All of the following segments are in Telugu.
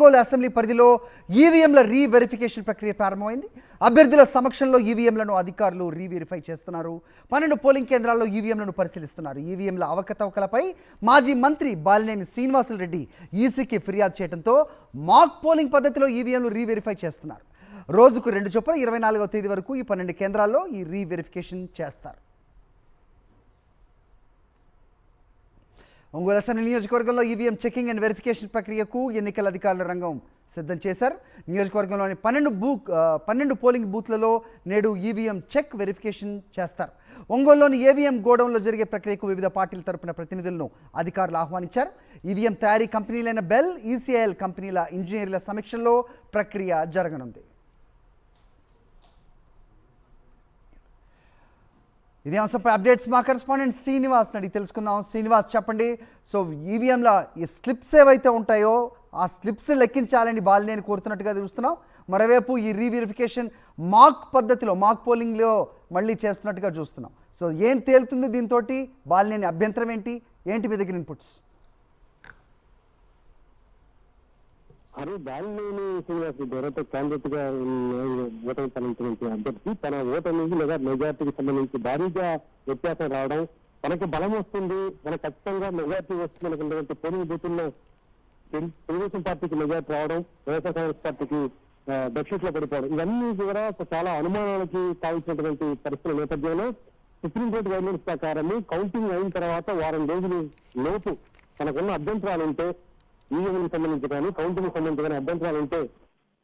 ఒంగోలు అసెంబ్లీ పరిధిలో ఈవీఎంల రీవెరిఫికేషన్ ప్రక్రియ ప్రారంభమైంది. అభ్యర్థుల సమక్షంలో ఈవీఎంలను అధికారులు రీవెరిఫై చేస్తున్నారు. 12 పోలింగ్ కేంద్రాల్లో ఈవీఎంలను పరిశీలిస్తున్నారు. ఈవీఎంల అవకతవకలపై మాజీ మంత్రి బాలినేని శ్రీనివాసులరెడ్డి ఈసీకి ఫిర్యాదు చేయడంతో మాక్ పోలింగ్ పద్ధతిలో ఈవీఎంలు రీవెరిఫై చేస్తున్నారు. రోజుకు 2 చొప్పున 24వ తేదీ వరకు ఈ 12 కేంద్రాల్లో ఈ రీవెరిఫికేషన్ చేస్తారు. ఒంగోలు అసెంబ్లీ నియోజకవర్గంలో ఈవీఎం చెకింగ్ అండ్ వెరిఫికేషన్ ప్రక్రియకు ఎన్నికల అధికారుల రంగం సిద్ధం చేశారు. నియోజకవర్గంలోని 12 పోలింగ్ బూత్లలో నేడు ఈవీఎం చెక్ వెరిఫికేషన్ చేస్తారు. ఒంగోలులోని ఏవీఎం గోడౌన్లో జరిగే ప్రక్రియకు వివిధ పార్టీల తరపున ప్రతినిధులను అధికారులు ఆహ్వానించారు. ఈవీఎం తయారీ కంపెనీలైన బెల్, ఈసీఐఎల్ కంపెనీల ఇంజనీర్ల సమీక్షలో ప్రక్రియ జరగనుంది. ఇదే అంశంపై అప్డేట్స్ మా కరెస్పాండెంట్ శ్రీనివాస్ అడిగి తెలుసుకుందాం. శ్రీనివాస్, చెప్పండి. సో ఈవీఎంల ఈ స్లిప్స్ ఏవైతే ఉంటాయో ఆ స్లిప్స్ లెక్కించాలని బాలినేని కోరుతున్నట్టుగా చూస్తున్నాం. మరోవైపు ఈ రీవెరిఫికేషన్ మాక్ పద్ధతిలో మాక్ పోలింగ్లో మళ్ళీ చేస్తున్నట్టుగా చూస్తున్నాం. సో ఏం తేలుతుంది దీంతో? బాలినేని అభ్యంతరం ఏంటి మీ దగ్గర ఇన్పుట్స్? అదే బాలినేని శ్రీనివాస్ డైరెక్ట్ క్యాండిడేట్ గా ఓటమి తనంచినటువంటి అభ్యర్థి తన ఓటమికి లేదా మెజార్టీకి సంబంధించి భారీగా వ్యత్యాసం రావడం, తనకి బలం వస్తుంది, మనకు ఖచ్చితంగా మెజార్టీ వస్తుంది అనుకున్నటువంటి పోలింగ్ బూతుల్లో తెలుగుదేశం పార్టీకి మెజార్టీ రావడం, వైఎస్ఆర్ కాంగ్రెస్ పార్టీకి డెఫిసిట్ పడిపోవడం, ఇవన్నీ కూడా చాలా అనుమానాలకి కావాల్సినటువంటి పరిస్థితుల నేపథ్యంలో సుప్రీంకోర్టు గైడ్లైన్స్ ప్రకారం కౌంటింగ్ అయిన తర్వాత వారం రోజుల లోపు తనకున్న అభ్యంతరాలు ఉంటే, ఈవీఎంకి సంబంధించి కానీ కౌంటింగ్ సంబంధించి కానీ అభ్యంతరాలు ఉంటే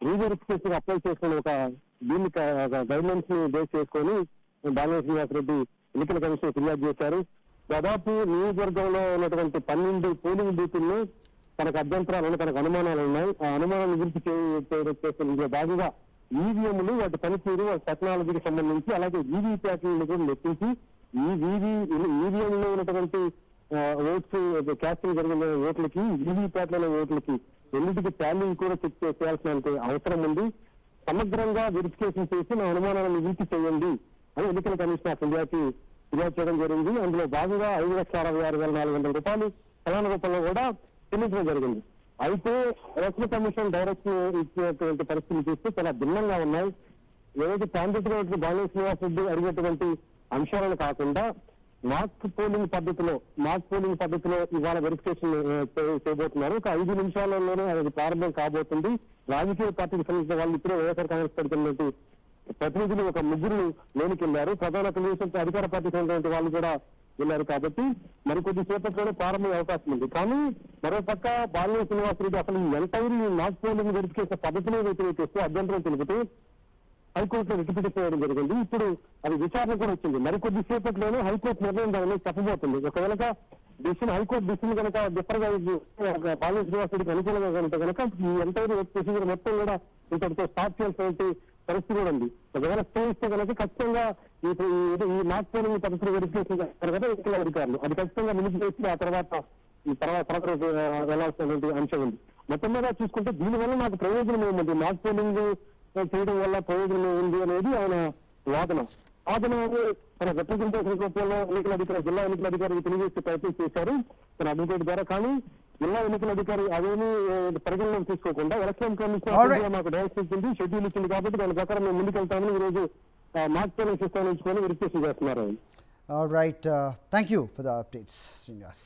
రీవెరిఫికేషన్ అప్లై చేసుకుని ఒక దీన్ని గైడ్లైన్స్ ని బేస్ చేసుకొని బాలినేని శ్రీనివాసరెడ్డి ఎన్నికల కమిషన్ ఫిర్యాదు చేశారు. దాదాపు నియోజకవర్గంలో ఉన్నటువంటి 12 పోలింగ్ బూతుల్లో తనకు అభ్యంతరాలు, తనకు అనుమానాలు ఉన్నాయి. ఆ అనుమానాల గురించి చేస్తున్న భాగంగా ఈవీఎంలు, వాటి పనితీరు, వాటి టెక్నాలజీకి సంబంధించి, అలాగే వీవీప్యాట్లను కూడా లెక్కించి ఈవీఎంలో ఉన్నటువంటి ఓట్స్ క్యాస్టింగ్ జరిగిన ఓట్లకి, వీవీప్యాట్ల ఓట్లకి రెండింటికి టాలింగ్ కూడా చెక్ చేయాల్సిన అవసరం ఉంది. సమగ్రంగా వెరిఫికేషన్ చేసి నా అనుమానాలను నివృత్తి చేయండి అని ఎన్నికల కమిషన్ ఫిర్యాదు చేయడం జరిగింది. అందులో భాగంగా 5,66,400 రూపాయలు చలాన రూపంలో కూడా చెల్లించడం జరిగింది. అయితే ఎలక్షన్ కమిషన్ డైరెక్షన్ ఇచ్చినటువంటి పరిస్థితులు చూస్తే చాలా భిన్నంగా ఉన్నాయి. ఏదైతే క్యాండిడేట్ గా బాలినేని శ్రీనివాసరెడ్డి అడిగేటువంటి అంశాలను కాకుండా మాక్ పోలింగ్ పద్ధతిలో ఇవాళ వెరిఫికేషన్ చేయబోతున్నారు. ఒక 5 నిమిషాలలోనే అది ప్రారంభం కాబోతుంది. రాజకీయ పార్టీకి సంబంధించిన వాళ్ళు ఇప్పుడే వైఎస్ఆర్ కాంగ్రెస్ పార్టీ ప్రతినిధులు ఒక 3 లోనికి వెళ్లారు. ప్రధాన తెలుగుదేశం అధికార పార్టీకి సంబంధించిన వాళ్ళు కూడా వెళ్ళారు. కాబట్టి మరికొద్ది సేపట్లోనే ప్రారంభమయ్యే అవకాశం ఉంది. కానీ మరోపక్క బాలినేని శ్రీనివాసరెడ్డి అసలు ఎంతైనా మాక్ పోలింగ్ వెరిఫికేషన్ పద్ధతిలో వ్యతిరేకిస్తూ అభ్యంతరం తెలుపుతూ హైకోర్టులో రిట్ చేయడం జరిగింది. ఇప్పుడు అది విచారణ కూడా వచ్చింది. మరికొద్ది సేపట్లోనే హైకోర్టు నిర్ణయం దాని చెప్పబోతుంది. ఒకవేళ హైకోర్టు డిసిషన్ కనుక డిఫర్గా బాలినేని శ్రీనివాసరెడ్డికి అనుకూలంగా కనుక ఈ ఎంటైర్ ప్రొసీజర్ మొత్తం కూడా ఇంతటితో స్టార్ట్ చేయాల్సిన పరిస్థితి కూడా ఉంది. ఒకవేళ స్టే ఇస్తే కనుక ఖచ్చితంగా ఈ మాక్ పోలింగ్ పద్ధతులు వెరిఫికేషన్ చేస్తారు కదా ఎన్నికల అధికారులు, అది ఖచ్చితంగా నిలిపివేసి ఆ తర్వాత వెళ్లాల్సినటువంటి అంశం ఉంది. మొత్తం మీద చూసుకుంటే దీనివల్ల నాకు ప్రయోజనం ఏముంది, మాక్ పోలింగ్ చేయడం వల్ల ప్రయోజనం ఉంది అనేది ఆయన వాదన. తన రిప్రజెంటేషన్ రూపంలో జిల్లా ఎన్నికల అధికారికి తెలియజేసే ప్రయత్నం చేశారు తన అడ్వకేట్ ద్వారా. కానీ జిల్లా ఎన్నికల అధికారి అదేమీ పరిగణలోకి తీసుకోకుండా ఎలక్షన్ కమిషన్ మాకు డైరెక్షన్ ఇచ్చింది, షెడ్యూల్ ఇచ్చింది కాబట్టి దాని ప్రకారం మేము ముందుకెళ్తామని ఈ రోజు మాక్ పోలింగ్ సిస్టమ్ నుంచుకొని వెరిఫికేషన్ చేస్తున్నారు. All right. Thank you for the updates, Srinivas.